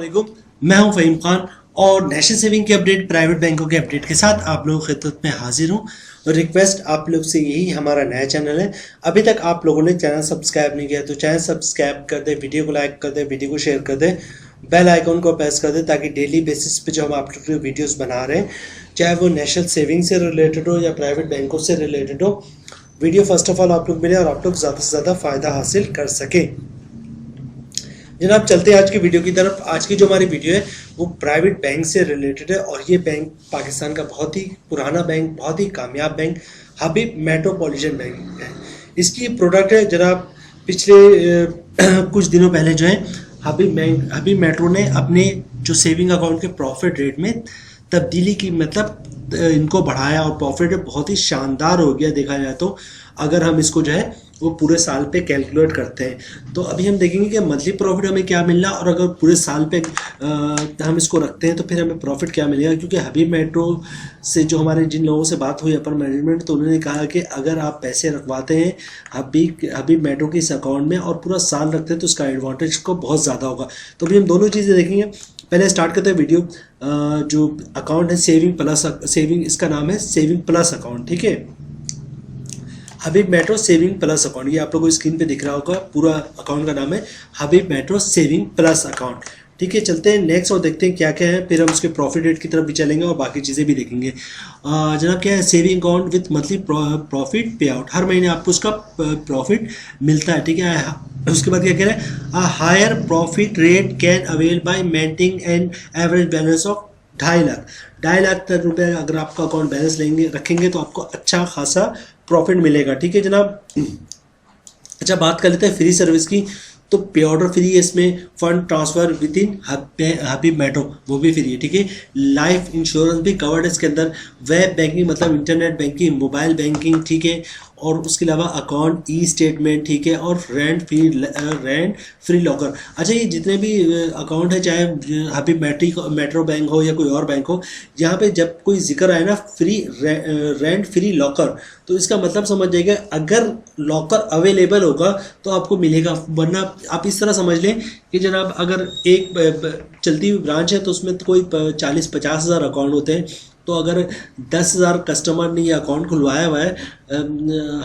अस्सलामुअलैकुम, मैं हूं फ़हीम खान और नेशनल सेविंग के अपडेट, प्राइवेट बैंकों के अपडेट के साथ आप लोगों की खिदमत में हाजिर हूं। और रिक्वेस्ट आप लोग से यही, हमारा नया चैनल है, अभी तक आप लोगों ने चैनल सब्सक्राइब नहीं किया तो चैनल सब्सक्राइब कर दे, वीडियो को लाइक कर दे, वीडियो को शेयर कर दे, बेल आइकॉन को प्रेस कर दे ताकि डेली बेसिस पे जो हम आप लोग के वीडियोस बना रहे हैं, चाहे वो नेशनल सेविंग से रिलेटेड हो या प्राइवेट बैंकों से रिलेटेड हो, वीडियो फर्स्ट ऑफ ऑल आप लोग मिले और आप लोग ज़्यादा से ज़्यादा फ़ायदा हासिल कर सकें। जनाब चलते हैं आज की वीडियो की तरफ। आज की जो हमारी वीडियो है वो प्राइवेट बैंक से रिलेटेड है और ये बैंक पाकिस्तान का बहुत ही पुराना बैंक, बहुत ही कामयाब बैंक हबीब मेट्रोपॉलिटन बैंक है। इसकी प्रोडक्ट है जनाब, पिछले कुछ दिनों पहले जो है हबीब मेट्रो ने अपने जो सेविंग अकाउंट के प्रॉफिट रेट में तब्दीली की, मतलब इनको बढ़ाया और प्रॉफिट रेट बहुत ही शानदार हो गया देखा जाए तो। अगर हम इसको जो है वो पूरे साल पे कैलकुलेट करते हैं तो अभी हम देखेंगे कि मंथली प्रॉफिट हमें क्या मिल रहा है और अगर पूरे साल पे हम इसको रखते हैं तो फिर हमें प्रॉफिट क्या मिलेगा। क्योंकि हबीब मेट्रो से जो हमारे जिन लोगों से बात हुई अपर मैनेजमेंट, तो उन्होंने कहा कि अगर आप पैसे रखवाते हैं हबीब मेट्रो के इस अकाउंट में और पूरा साल रखते हैं तो उसका एडवांटेज को बहुत ज़्यादा होगा। तो अभी हम दोनों चीज़ें देखेंगे। पहले स्टार्ट करते हैं वीडियो। जो अकाउंट है सेविंग, इसका नाम है सेविंग प्लस अकाउंट, ठीक है, हबीब मेट्रो सेविंग प्लस अकाउंट। ये आप लोगों को स्क्रीन पे दिख रहा होगा, पूरा अकाउंट का नाम है हबीब मेट्रो सेविंग प्लस अकाउंट, ठीक है। चलते हैं नेक्स्ट और देखते हैं क्या क्या है, फिर हम उसके प्रॉफिट रेट की तरफ भी चलेंगे और बाकी चीज़ें भी देखेंगे। जनाब क्या है, saving account with monthly profit पे आउट, हर महीने आपको उसका प्रॉफिट मिलता है, ठीक है। उसके बाद क्या कह रहे हैं, higher profit rate can avail bye maintaining an average balance of 2.5 lakh रुपए अगर आपका अकाउंट बैलेंस रखेंगे तो आपको अच्छा खासा प्रॉफिट मिलेगा, ठीक है जनाब। अच्छा, बात कर लेते हैं फ्री सर्विस की। तो पे ऑर्डर फ्री है, इसमें fund transfer with in Habib metro वो भी फ्री है, ठीक है। लाइफ इंश्योरेंस भी कवर्ड है इसके अंदर, वेब बैंकिंग मतलब इंटरनेट बैंकिंग, मोबाइल बैंकिंग, ठीक है, और उसके अलावा अकाउंट ई स्टेटमेंट, ठीक है, और रेंट फ्री लॉकर। अच्छा, ये जितने भी अकाउंट है, चाहे हबीब मेट्रो बैंक हो या कोई और बैंक हो, यहाँ पे जब कोई जिक्र आए ना रेंट फ्री लॉकर, तो इसका मतलब समझ जाइएगा अगर लॉकर अवेलेबल होगा तो आपको मिलेगा, वरना आप इस तरह समझ लें कि जनाब अगर एक चलती हुई ब्रांच है तो उसमें तो कोई 40-50 हज़ार अकाउंट होते हैं, तो अगर 10,000 कस्टमर ने ये अकाउंट खुलवाया हुआ है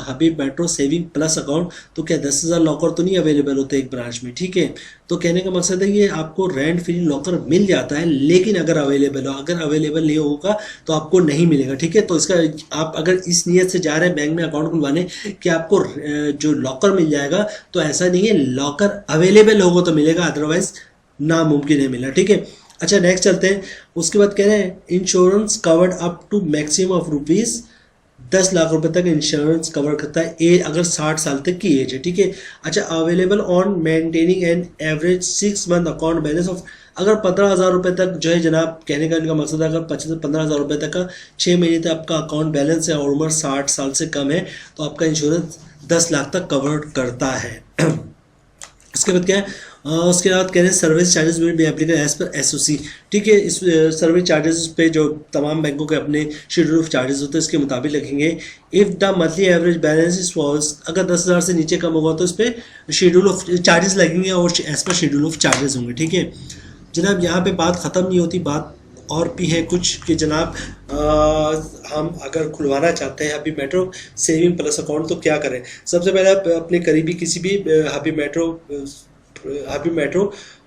हबीब मेट्रो सेविंग प्लस अकाउंट, तो क्या 10,000 लॉकर तो नहीं अवेलेबल होते एक ब्रांच में, ठीक है। तो कहने का मकसद है कि आपको रेंट फ्री लॉकर मिल जाता है, लेकिन अगर अवेलेबल हो, अगर अवेलेबल नहीं होगा तो आपको नहीं मिलेगा, ठीक है। तो इसका आप अगर इस नीयत से जा रहे हैं बैंक में अकाउंट खुलवाने कि आपको जो लॉकर मिल जाएगा, तो ऐसा नहीं है, लॉकर अवेलेबल होगा तो मिलेगा, अदरवाइज नामुमकिन है मिलना, ठीक है। अच्छा, नेक्स्ट चलते हैं। उसके बाद कह रहे हैं insurance covered up to maximum of ₹10 lakh रुपए तक इंश्योरेंस कवर करता है अगर 60 साल तक की एज है, ठीक है। अच्छा, available on maintaining an average 6 month account balance of, अगर 15,000 रुपये तक जो है जनाब, कहने का इनका मकसद है अगर 15,000 रुपये तक का 6 महीने तक आपका अकाउंट बैलेंस है और उम्र 60 साल से कम है तो आपका इंश्योरेंस 10 लाख तक कवर करता है। उसके बाद क्या है, उसके बाद कह रहे हैं service charges will be applicable as per SOC, ठीक है। इस सर्विस चार्जेस पे जो तमाम बैंकों के अपने शेड्यूल ऑफ चार्जेस होते हैं इसके मुताबिक लगेंगे। If the monthly average balance is false, अगर 10,000 से नीचे कम होगा तो इस पर शेड्यूल ऑफ चार्जेस लगेंगे और as per schedule of charges होंगे, ठीक है जनाब। यहाँ पे बात ख़त्म नहीं होती, बात और भी है कुछ कि जनाब हम अगर खुलवाना चाहते हैं हबीब मेट्रो सेविंग प्लस अकाउंट तो क्या करें। सबसे पहले आप अपने करीबी किसी भी हबीब मेट्रो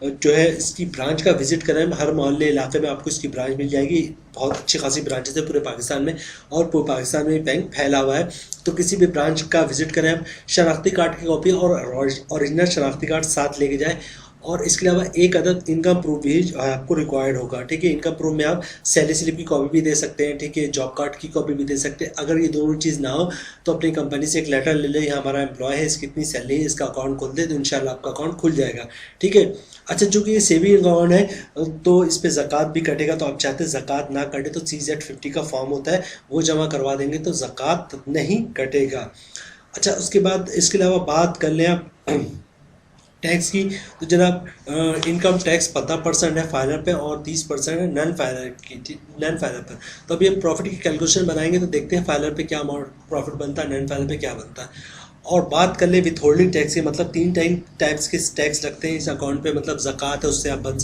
जो है इसकी ब्रांच का विजिट करें। हर मोहल्ले इलाके में आपको इसकी ब्रांच मिल जाएगी, बहुत अच्छी खासी ब्रांचेस है पूरे पाकिस्तान में और पूरे पाकिस्तान में बैंक फैला हुआ है। तो किसी भी ब्रांच का विजिट करें, आप शनाख्ती कार्ड की कॉपी और ओरिजिनल शनाख्ती कार्ड साथ लेके जाएं और इसके अलावा एक अदद इनकम प्रूफ भी आपको रिक्वायर्ड होगा, ठीक है। इनकम प्रूफ में आप सैलरी स्लिप की कॉपी भी दे सकते हैं, ठीक है, जॉब कार्ड की कॉपी भी दे सकते हैं। अगर ये दोनों चीज़ ना हो तो अपनी कंपनी से एक लेटर ले लें, यहाँ हमारा एम्प्लॉय है, इसकी इतनी सैलरी है, इसका अकाउंट खोल दे तो इंशाल्लाह आपका अकाउंट खुल जाएगा, ठीक है। अच्छा, चूँकि ये सेविंग अकाउंट है तो इस पर ज़कात भी कटेगा, तो आप चाहते हैं ज़कात ना कटे तो CZ50 का फॉर्म होता है वो जमा करवा देंगे तो ज़कात नहीं कटेगा। अच्छा, उसके बाद इसके अलावा बात कर लें आप टैक्स की, तो जनाब इनकम टैक्स 15% है फाइनल पे और 30% है नॉन फाइनल पर। तो अभी हम प्रॉफिट की कैलकुलेशन बनाएंगे तो देखते हैं फाइनल पे क्या अमाउंट प्रॉफिट बनता है, नॉन फाइनल पे क्या बनता है। और बात कर ले विथ होल्डिंग टैक्स की, मतलब 3 टाइप्स के टैक्स लगते हैं इस अकाउंट पे, मतलब ज़कात है उससे आप बच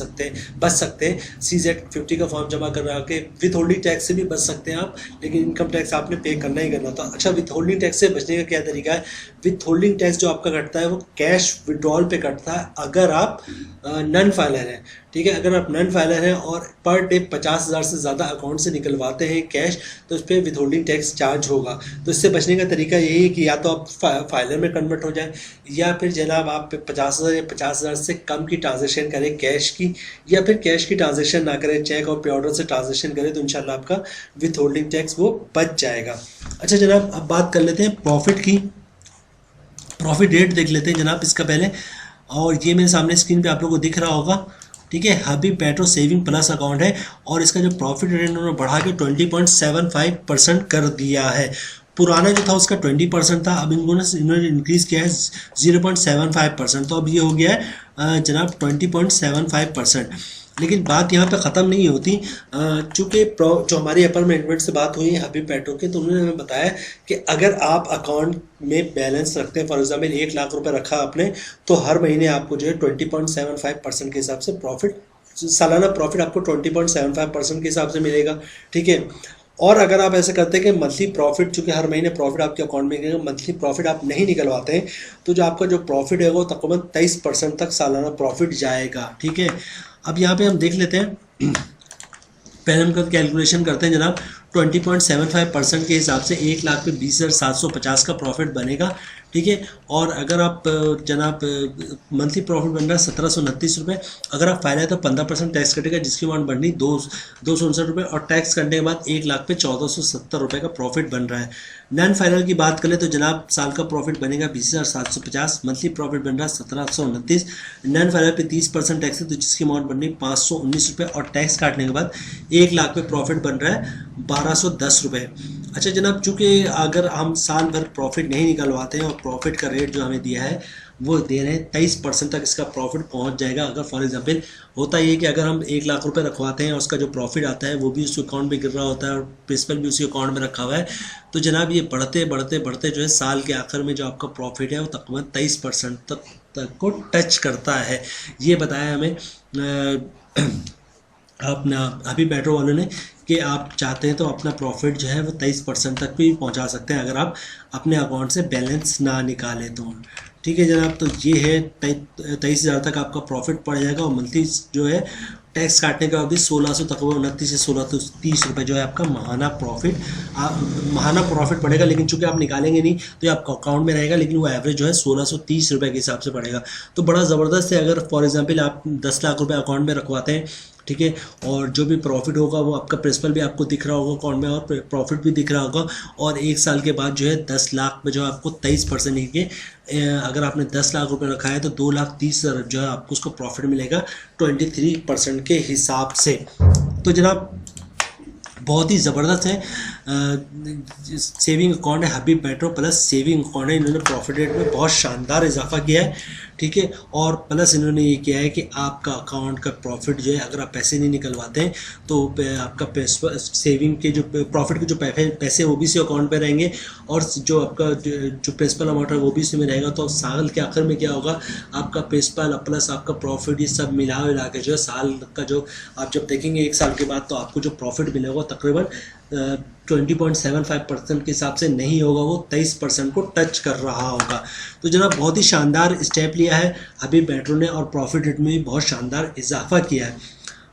सकते हैं, CZ50 का फॉर्म जमा करा के विथ होल्डिंग टैक्स से भी बच सकते हैं आप, लेकिन इनकम टैक्स आपने पे करना ही करना था। अच्छा, विथ होल्डिंग टैक्स से बचने का क्या तरीका है? विथ होल्डिंग टैक्स जो आपका कटता है वो कैश विड्रॉल पे कटता है अगर आप नन फाइलर हैं, ठीक है। अगर आप नन फाइलर हैं और पर डे 50,000 से ज़्यादा अकाउंट से निकलवाते हैं कैश, तो उस पर विथ होल्डिंग टैक्स चार्ज होगा। तो इससे बचने का तरीका यही है कि या तो आप फाइलर में कन्वर्ट हो जाए, या फिर जनाब आप 50,000 या 50,000 से कम की ट्रांजेक्शन करें कैश की, या फिर कैश की ट्रांजेक्शन ना करें, चेक और पे ऑर्डर से ट्रांजेक्शन करें, तो इंशाल्लाह आपका विथ होल्डिंग टैक्स वो बच जाएगा। अच्छा जनाब, अब बात कर लेते हैं प्रॉफिट की। प्रॉफिट रेट देख लेते हैं जनाब इसका पहले, और ये मेरे सामने स्क्रीन पे आप लोगों को दिख रहा होगा, ठीक है। हबीब पेट्रो सेविंग प्लस अकाउंट है और इसका जो प्रॉफिट रेट उन्होंने बढ़ा के 20.75% कर दिया है। पुराना जो था उसका 20% था, अब इन्होंने इंक्रीज़ किया है 0.75%, तो अब ये हो गया है जनाब 20.75%। लेकिन बात यहाँ पे ख़त्म नहीं होती, चूँकि जो हमारी अपर मैनेजमेंट से बात हुई है हबीब पेट्रो के, तो उन्होंने हमें बताया कि अगर आप अकाउंट में बैलेंस रखते हैं, फॉर एग्जाम्पल 1 लाख रुपए रखा आपने, तो हर महीने आपको जो है 20.75% के हिसाब से प्रॉफिट, सालाना प्रॉफिट आपको 20.75% के हिसाब से मिलेगा, ठीक है। और अगर आप ऐसे करते हैं कि मंथली प्रॉफिट, चूँकि हर महीने प्रॉफिट आपके अकाउंट में गिरेगा, मंथली प्रॉफिट आप नहीं निकलवाते हैं, तो जो आपका जो प्रॉफिट है वो तकरीबन 23% तक सालाना प्रॉफिट जाएगा, ठीक है। अब यहाँ पे हम देख लेते हैं, पहले हम कैलकुलेशन करते हैं जनाब। 20.75% के हिसाब से 1 लाख पे 20,750 का प्रॉफिट बनेगा, ठीक है। और अगर आप जनाब मंथली प्रॉफिट बन रहा है 1729 रुपये, अगर आप फाइल है तो 15% टैक्स कटेगा, जिसकी अमाउंट बननी 259 रुपये, और टैक्स करने के बाद 1 लाख पे 1470 रुपये का प्रॉफिट बन रहा है। नॉन फाइनल की बात करें तो जनाब साल का प्रॉफिट बनेगा 20,750, मंथली प्रॉफिट बन रहा है 1729, नॉन फाइनल पे 30% टैक्स है, तो जिसकी अमाउंट बन रही 519 रुपये, और टैक्स काटने के बाद 1 लाख पे प्रॉफिट बन रहा है 1210 रुपये। अच्छा जनाब, चूँकि अगर हम साल भर प्रॉफिट नहीं निकलवाते हैं और प्रॉफिट का रेट जो हमें दिया है वो दे रहे हैं 23% तक इसका प्रॉफिट पहुंच जाएगा। अगर फॉर एग्जांपल होता ये कि अगर हम 1 लाख रुपए रखवाते हैं और उसका जो प्रॉफिट आता है वो भी उस अकाउंट में गिर रहा होता है और प्रिंसिपल भी उसी अकाउंट में रखा हुआ है, तो जनाब ये बढ़ते बढ़ते बढ़ते जो है साल के आखिर में जो आपका प्रॉफिट है वो तकरीबन 23% तक को टच करता है। ये बताया हमें अपना हबीब पेट्रो वालों ने कि आप चाहते हैं तो अपना प्रॉफिट जो है वो 23% तक भी पहुंचा सकते हैं अगर आप अपने अकाउंट से बैलेंस ना निकालें तो, ठीक है जनाब। तो ये है 23,000 तक आपका प्रॉफिट पड़ जाएगा, और मंथली जो है टैक्स काटने का भी 1600 तकरीबन 29 से 1630 रुपये जो है आपका महाना प्रॉफिट पड़ेगा। लेकिन चूंकि आप निकालेंगे नहीं तो ये आपका अकाउंट में रहेगा, लेकिन वो एवरेज जो है 1630 रुपये के हिसाब से पड़ेगा। तो बड़ा ज़बरदस्त है। अगर फॉर एग्जांपल आप 10 लाख रुपए अकाउंट में रखवाते हैं, ठीक है, और जो भी प्रॉफिट होगा वो आपका प्रिंसिपल भी आपको दिख रहा होगा अकाउंट में और प्रॉफिट भी दिख रहा होगा, और 1 साल के बाद जो है 10 लाख में जो आपको 23% के अगर आपने 10 लाख रुपए रखा है तो 2,30,000 जो है आपको उसको प्रॉफिट मिलेगा 23% के हिसाब से। तो जनाब बहुत ही ज़बरदस्त है सेविंग अकाउंट है हबीब पेट्रो प्लस सेविंग अकाउंट है। इन्होंने प्रॉफिट रेट में बहुत शानदार इजाफा किया है, ठीक है, और प्लस इन्होंने ये किया है कि आपका अकाउंट का प्रॉफिट जो है अगर आप पैसे नहीं निकलवाते हैं तो आपका सेविंग के जो प्रॉफिट के जो पैसे वो भी इसी अकाउंट पे रहेंगे, और जो आपका जो प्रिंसिपल अमाउंट है वो भी इसी में रहेगा। तो साल के आखिर में क्या होगा, आपका प्रिंसिपल प्लस आपका प्रॉफिट ये सब मिला के जो है साल का जो आप जब देखेंगे 1 साल के बाद तो आपको जो प्रॉफिट मिलेगा तकरीबन 20.75% के हिसाब से नहीं होगा, वो 23% को टच कर रहा होगा। तो जनाब बहुत ही शानदार स्टेप लिया है हबीब पेट्रो ने, और प्रॉफिट रेट में भी बहुत शानदार इजाफा किया है।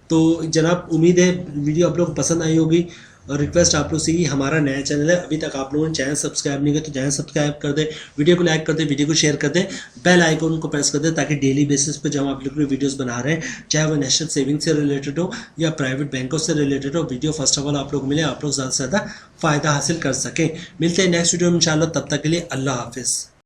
तो जनाब उम्मीद है वीडियो आप लोग को पसंद आई होगी, और रिक्वेस्ट आप लोग से ही, हमारा नया चैनल है, अभी तक आप लोगों ने चैनल सब्सक्राइब नहीं किया तो चैनल सब्सक्राइब कर दे, वीडियो को लाइक कर दे, वीडियो को शेयर कर दे, बेल आइकन को प्रेस कर दे, ताकि डेली बेसिस पे जब आप लोग वीडियोस बना रहे हैं, चाहे वो नेशनल सेविंग से रिलेटेड हो या प्राइवेट बैंकों से रिलेटेड हो, वीडियो फर्स्ट ऑफ ऑल आप लोग मिले, आप लोग ज़्यादा से ज़्यादा फ़ायदा हासिल कर सकें। मिलते हैं नेक्स्ट वीडियो में इंशाल्लाह, तब तक के लिए अल्लाह हाफिज़।